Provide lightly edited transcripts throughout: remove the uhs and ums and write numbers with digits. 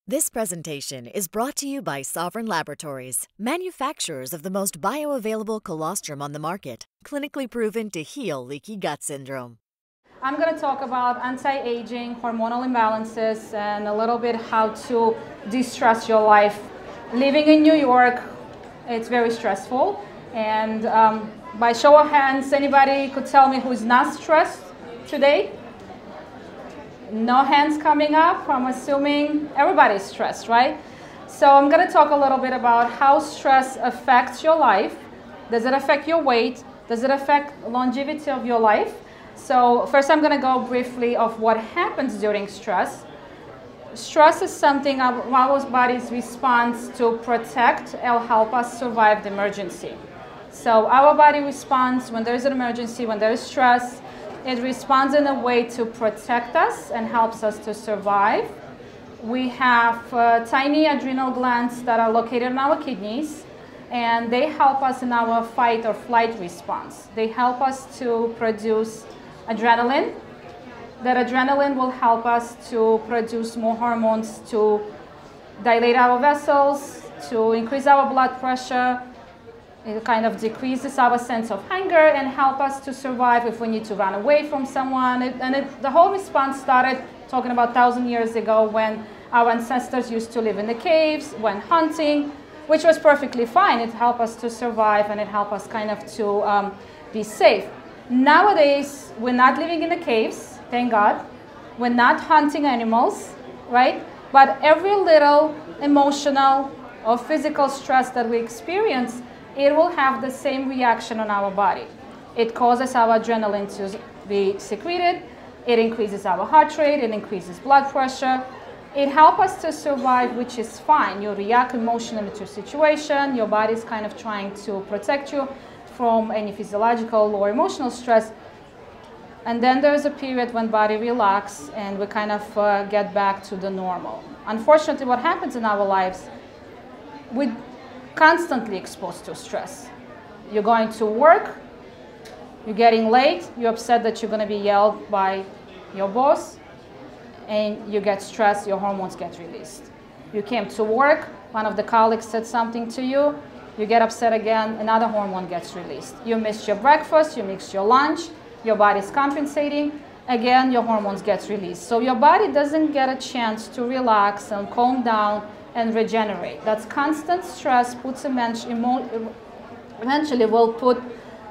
This presentation is brought to you by Sovereign Laboratories, manufacturers of the most bioavailable colostrum on the market, clinically proven to heal leaky gut syndrome. I'm going to talk about anti-aging, hormonal imbalances, and a little bit how to de-stress your life. Living in New York, it's very stressful. And by show of hands, anybody could tell me who's not stressed today? No hands coming up. I'm assuming everybody's stressed, right? So I'm going to talk a little bit about how stress affects your life. Does it affect your weight? Does it affect longevity of your life? So first I'm going to go briefly of what happens during stress. Stress is something our body's response to protect and help us survive the emergency. So our body responds when there is an emergency, when there is stress. It responds in a way to protect us and helps us to survive. We have tiny adrenal glands that are located in our kidneys, and they help us in our fight or flight response. They help us to produce adrenaline. That adrenaline will help us to produce more hormones to dilate our vessels, to increase our blood pressure. It kind of decreases our sense of hunger and help us to survive if we need to run away from someone. The whole response started talking about 1,000 years ago when our ancestors used to live in the caves, went hunting, which was perfectly fine. It helped us to survive and it helped us kind of to be safe. Nowadays, we're not living in the caves, thank God. We're not hunting animals, right? But every little emotional or physical stress that we experience, it will have the same reaction on our body. It causes our adrenaline to be secreted. It increases our heart rate. It increases blood pressure. It helps us to survive, which is fine. You react emotionally to a situation. Your body is kind of trying to protect you from any physiological or emotional stress. And then there's a period when body relaxes and we kind of get back to the normal. Unfortunately, what happens in our lives, we constantly exposed to stress. You're going to work, you're getting late, you're upset that you're going to be yelled by your boss, and you get stressed, your hormones get released. You came to work, one of the colleagues said something to you, you get upset again, another hormone gets released. You missed your breakfast, you missed your lunch, your body's compensating, again your hormones get released. So your body doesn't get a chance to relax and calm down and regenerate. That's constant stress puts eventually will put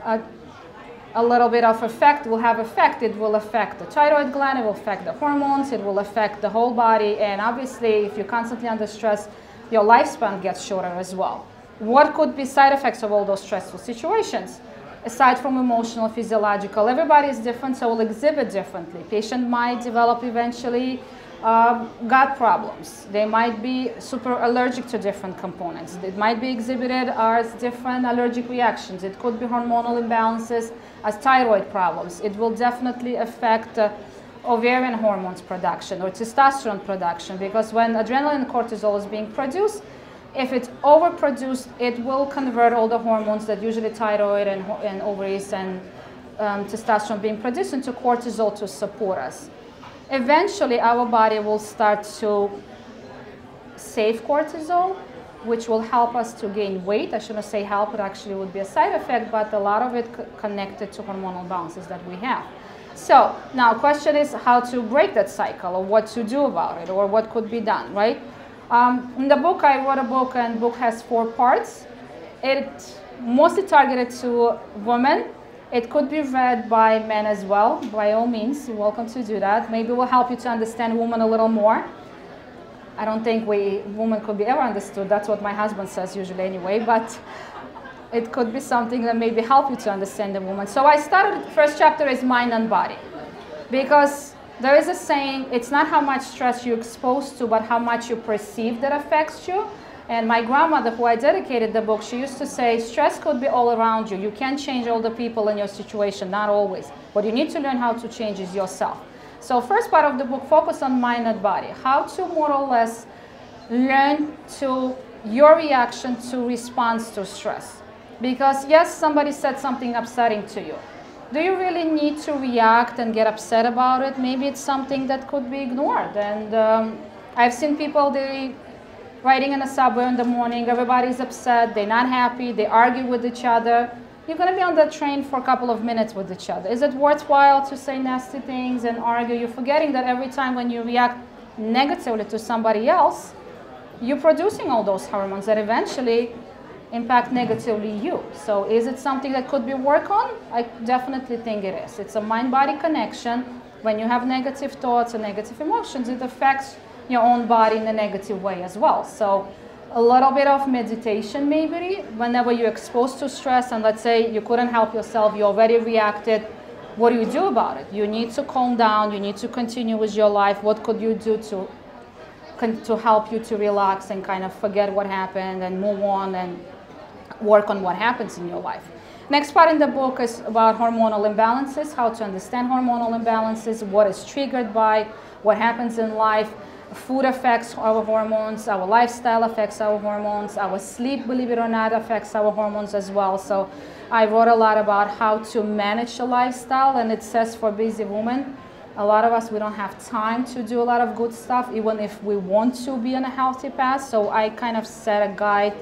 a little bit of effect, will have effect. It will affect the thyroid gland, it will affect the hormones, it will affect the whole body, and obviously if you're constantly under stress, your lifespan gets shorter as well. What could be side effects of all those stressful situations? Aside from emotional, physiological, everybody is different, so will exhibit differently. Patient might develop eventually gut problems. They might be super allergic to different components. It might be exhibited as different allergic reactions. It could be hormonal imbalances as thyroid problems. It will definitely affect ovarian hormones production or testosterone production, because when adrenaline and cortisol is being produced, if it's overproduced, it will convert all the hormones that usually thyroid and ovaries and testosterone being produced into cortisol to support us. Eventually, our body will start to save cortisol, which will help us to gain weight. I shouldn't say help, it actually would be a side effect, but a lot of it connected to hormonal balances that we have. So now the question is how to break that cycle, or what to do about it, or what could be done, right? In the book, I wrote a book, and the book has 4 parts. It's mostly targeted to women. It could be read by men as well. By all means, you're welcome to do that. Maybe it will help you to understand women a little more. I don't think women could be ever understood. That's what my husband says usually anyway, but it could be something that maybe help you to understand the woman. So I started, the first chapter is mind and body, because there is a saying, it's not how much stress you're exposed to, but how much you perceive that affects you. And my grandmother, who I dedicated the book, she used to say, stress could be all around you. You can't change all the people in your situation, not always. What you need to learn how to change is yourself. So first part of the book, focus on mind and body. How to more or less learn to your reaction to response to stress. Because yes, somebody said something upsetting to you. Do you really need to react and get upset about it? Maybe it's something that could be ignored and I've seen people, they riding in a subway in the morning, everybody's upset, they're not happy, they argue with each other. You're going to be on the train for a couple of minutes with each other. Is it worthwhile to say nasty things and argue? You're forgetting that every time when you react negatively to somebody else, you're producing all those hormones that eventually impact negatively you. So is it something that could be worked on? I definitely think it is. It's a mind-body connection. When you have negative thoughts and negative emotions, it affects your own body in a negative way as well. So a little bit of meditation maybe, whenever you're exposed to stress and let's say you couldn't help yourself, you already reacted, what do you do about it? You need to calm down, you need to continue with your life. What could you do to help you to relax and kind of forget what happened and move on and work on what happens in your life? Next part in the book is about hormonal imbalances, how to understand hormonal imbalances, what is triggered by, what happens in life. Food affects our hormones, our lifestyle affects our hormones, our sleep, believe it or not, affects our hormones as well. So I wrote a lot about how to manage a lifestyle, and it says for busy women, a lot of us, we don't have time to do a lot of good stuff, even if we want to be on a healthy path. So I kind of set a guide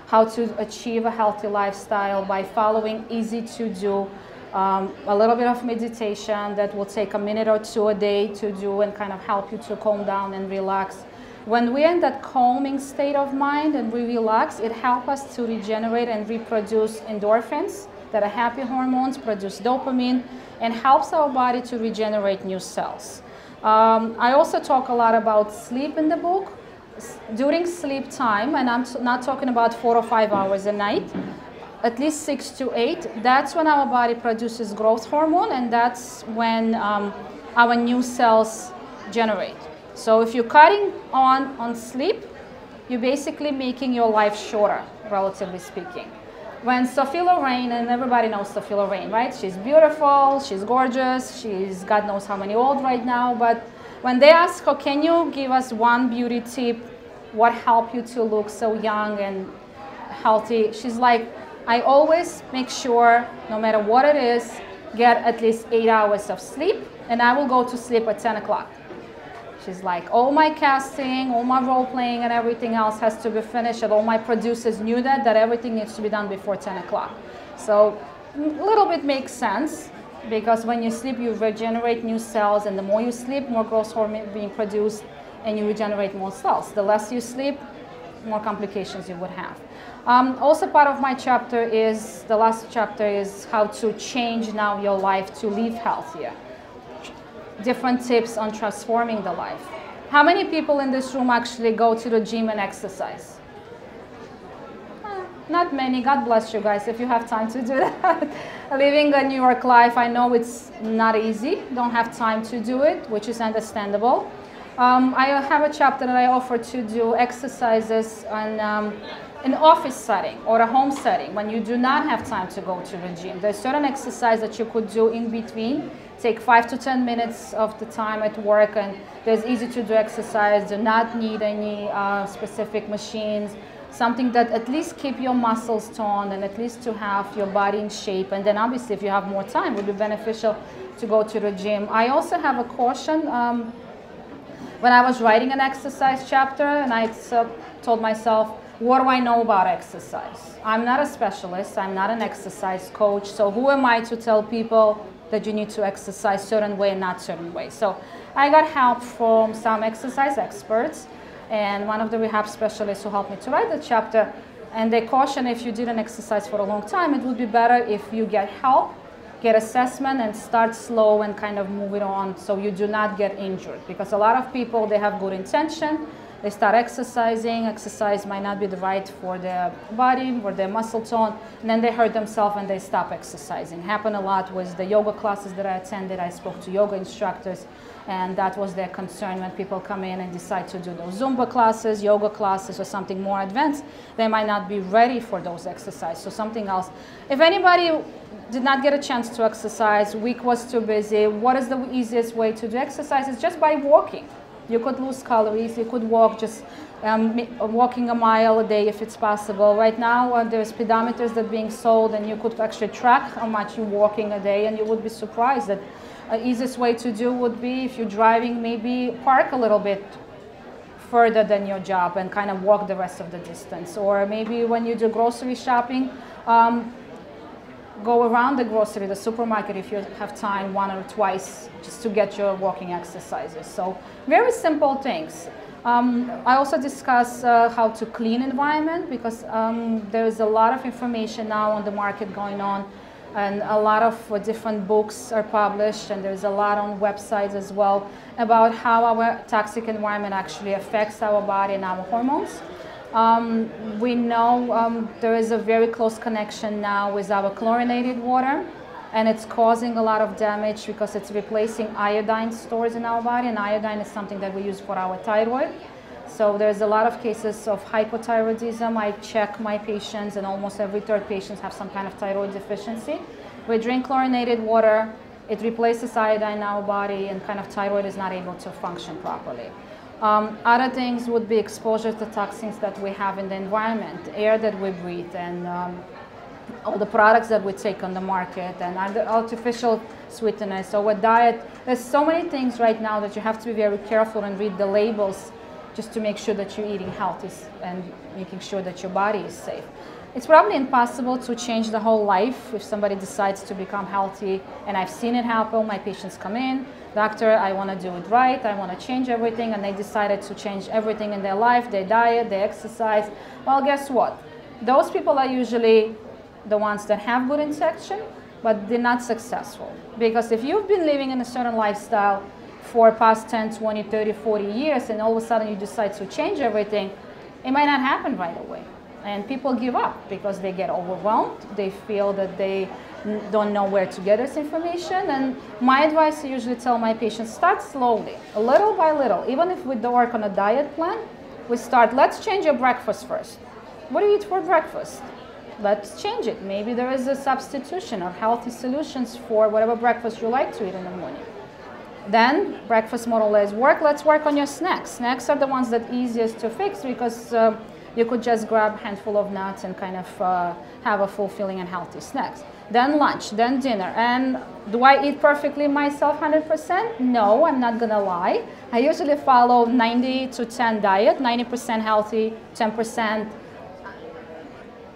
how to achieve a healthy lifestyle by following easy to do, a little bit of meditation that will take a minute or two a day to do and kind of help you to calm down and relax. When we're in that calming state of mind and we relax, it helps us to regenerate and reproduce endorphins that are happy hormones, produce dopamine, and helps our body to regenerate new cells. I also talk a lot about sleep in the book. During sleep time, and I'm not talking about 4 or 5 hours a night, at least 6 to 8, that's when our body produces growth hormone, and that's when our new cells generate. So if you're cutting on sleep, you're basically making your life shorter, relatively speaking. When Sophie Lorraine, and everybody knows Sophie Lorraine, right? She's beautiful, she's gorgeous, she's God knows how many old right now, but when they ask her, can you give us one beauty tip, what helped you to look so young and healthy? She's like, I always make sure, no matter what it is, get at least 8 hours of sleep, and I will go to sleep at 10 o'clock. She's like, all my casting, all my role playing and everything else has to be finished, and all my producers knew that everything needs to be done before 10 o'clock. So a little bit makes sense, because when you sleep, you regenerate new cells, and the more you sleep, more growth hormone being produced, and you regenerate more cells. The less you sleep, more complications you would have. Also part of my chapter is, the last chapter is how to change now your life to live healthier. Different tips on transforming the life. How many people in this room actually go to the gym and exercise? Not many. God bless you guys if you have time to do that. Living a New York life, I know it's not easy. Don't have time to do it, which is understandable. I have a chapter that I offer to do exercises on an office setting or a home setting when you do not have time to go to the gym. There's certain exercise that you could do in between. Take 5 to 10 minutes of the time at work, and there's easy to do exercise. Do not need any specific machines. Something that at least keep your muscles toned and at least to have your body in shape. And then obviously if you have more time, it would be beneficial to go to the gym. I also have a caution. When I was writing an exercise chapter, and I told myself, what do I know about exercise? I'm not a specialist, I'm not an exercise coach, so who am I to tell people that you need to exercise certain way and not certain way? So I got help from some exercise experts, and one of the rehab specialists who helped me to write the chapter, and they caution if you didn't exercise for a long time, it would be better if you get help, get assessment, and start slow and kind of move it on so you do not get injured. Because a lot of people, they have good intention, they start exercising, exercise might not be the right for their body or their muscle tone, and then they hurt themselves and they stop exercising. Happened a lot with the yoga classes that I attended. I spoke to yoga instructors, and that was their concern when people come in and decide to do those Zumba classes, yoga classes, or something more advanced. They might not be ready for those exercises, so something else. If anybody did not get a chance to exercise, week was too busy, what is the easiest way to do exercise? It's just by walking. You could lose calories, you could walk, just walking a mile a day if it's possible. Right now there's pedometers that are being sold, and you could actually track how much you're walking a day, and you would be surprised that the easiest way to do would be, if you're driving, maybe park a little bit further than your job and kind of walk the rest of the distance. Or maybe when you do grocery shopping, go around the supermarket if you have time, 1 or twice, just to get your walking exercises. So very simple things. I also discuss how to clean environment, because there's a lot of information now on the market going on, and a lot of different books are published, and there's a lot on websites as well about how our toxic environment actually affects our body and our hormones. We know there is a very close connection now with our chlorinated water, and it's causing a lot of damage because it's replacing iodine stores in our body, and iodine is something that we use for our thyroid. So there's a lot of cases of hypothyroidism. I check my patients, and almost every third patient have some kind of thyroid deficiency. We drink chlorinated water, it replaces iodine in our body, and kind of thyroid is not able to function properly. Other things would be exposure to toxins that we have in the environment, air that we breathe, and all the products that we take on the market, and artificial sweeteners. So with diet, there's so many things right now that you have to be very careful and read the labels just to make sure that you're eating healthy and making sure that your body is safe. It's probably impossible to change the whole life if somebody decides to become healthy, and I've seen it happen. My patients come in, doctor, I want to do it right, I want to change everything, and they decided to change everything in their life, their diet, their exercise. Well, guess what? Those people are usually the ones that have good intention, but they're not successful. Because if you've been living in a certain lifestyle for past 10, 20, 30, 40 years, and all of a sudden you decide to change everything, it might not happen right away. And people give up because they get overwhelmed. They feel that they don't know where to get this information. And my advice, I usually tell my patients, start slowly, little by little. Even if we don't work on a diet plan, we start, let's change your breakfast first. What do you eat for breakfast? Let's change it. Maybe there is a substitution or healthy solutions for whatever breakfast you like to eat in the morning. Then breakfast more or less work. Let's work on your snacks. Snacks are the ones that easiest to fix, because you could just grab a handful of nuts and kind of have a fulfilling and healthy snacks. Then lunch, then dinner. And do I eat perfectly myself 100%? No, I'm not gonna lie. I usually follow 90 to 10 diet, 90% healthy, 10%.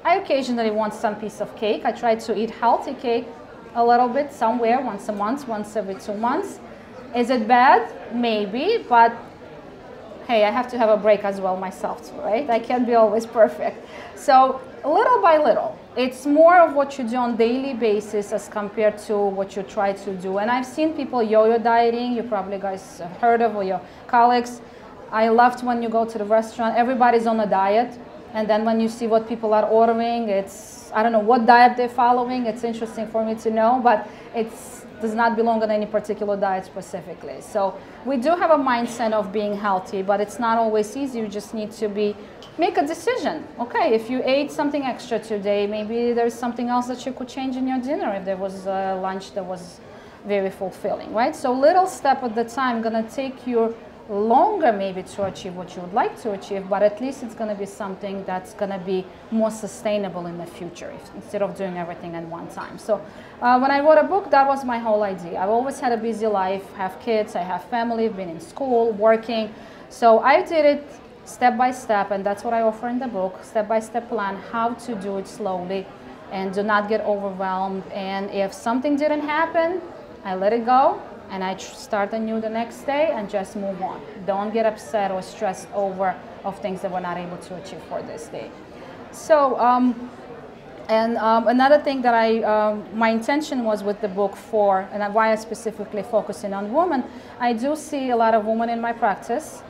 I occasionally want some piece of cake. I try to eat healthy cake a little bit somewhere, once a month, once every 2 months. Is it bad? Maybe, but hey, I have to have a break as well myself too, right? I can't be always perfect. So little by little, it's more of what you do on a daily basis as compared to what you try to do. And I've seen people yo-yo dieting. You probably guys have heard of, or your colleagues. I loved when you go to the restaurant, everybody's on a diet. And then when you see what people are ordering, it's, I don't know what diet they're following. It's interesting for me to know, but it does not belong on any particular diet specifically. So we do have a mindset of being healthy, but it's not always easy. You just need to make a decision. Okay, if you ate something extra today, maybe there's something else that you could change in your dinner if there was a lunch that was very fulfilling, right? So little step at the time, gonna take you longer maybe to achieve what you would like to achieve, but at least it's going to be something that's going to be more sustainable in the future instead of doing everything at one time. So when I wrote a book, that was my whole idea. I've always had a busy life, have kids, I have family, been in school, working. So I did it step by step, and that's what I offer in the book, step-by-step plan, how to do it slowly and do not get overwhelmed. And if something didn't happen, I let it go. And I start anew the next day and just move on. Don't get upset or stressed over of things that we're not able to achieve for this day. So, another thing that my intention was with the book and why I specifically focusing on women, I do see a lot of women in my practice.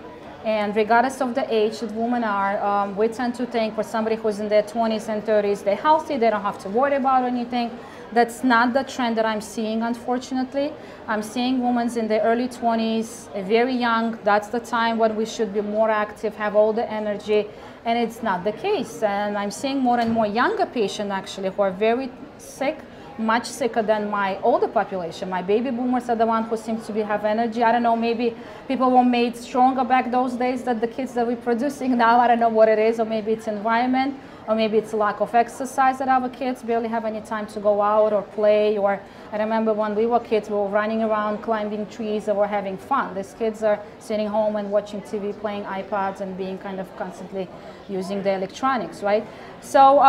And regardless of the age that women are, we tend to think for somebody who's in their 20s and 30s, they're healthy, they don't have to worry about anything. That's not the trend that I'm seeing, unfortunately. I'm seeing women in their early 20s, very young. That's the time when we should be more active, have all the energy, and it's not the case. And I'm seeing more and more younger patients actually who are very sick, much sicker than my older population. My baby boomers are the ones who seem to have energy. I don't know, maybe people were made stronger back those days than the kids that we're producing now. I don't know what it is, or maybe it's environment. or maybe it's lack of exercise that our kids barely have any time to go out or play. Or I remember when we were kids, we were running around, climbing trees, and we're having fun. These kids are sitting home and watching TV, playing iPads, and being kind of constantly using the electronics, right? So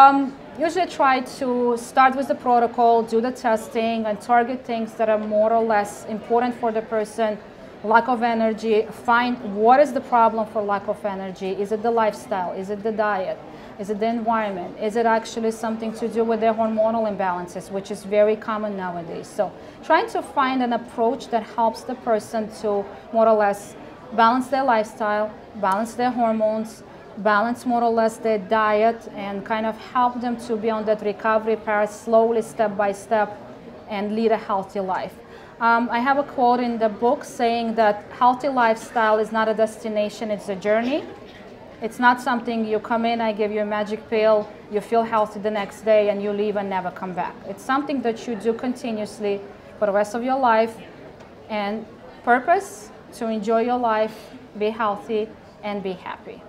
usually try to start with the protocol, do the testing, and target things that are more or less important for the person. Lack of energy, find what is the problem for lack of energy. Is it the lifestyle? Is it the diet? Is it the environment? Is it actually something to do with their hormonal imbalances, which is very common nowadays? So trying to find an approach that helps the person to more or less balance their lifestyle, balance their hormones, balance more or less their diet, and kind of help them to be on that recovery path slowly, step by step, and lead a healthy life. I have a quote in the book saying that healthy lifestyle is not a destination, it's a journey. It's not something you come in, I give you a magic pill, you feel healthy the next day, and you leave and never come back. It's something that you do continuously for the rest of your life, and purpose to enjoy your life, be healthy, and be happy.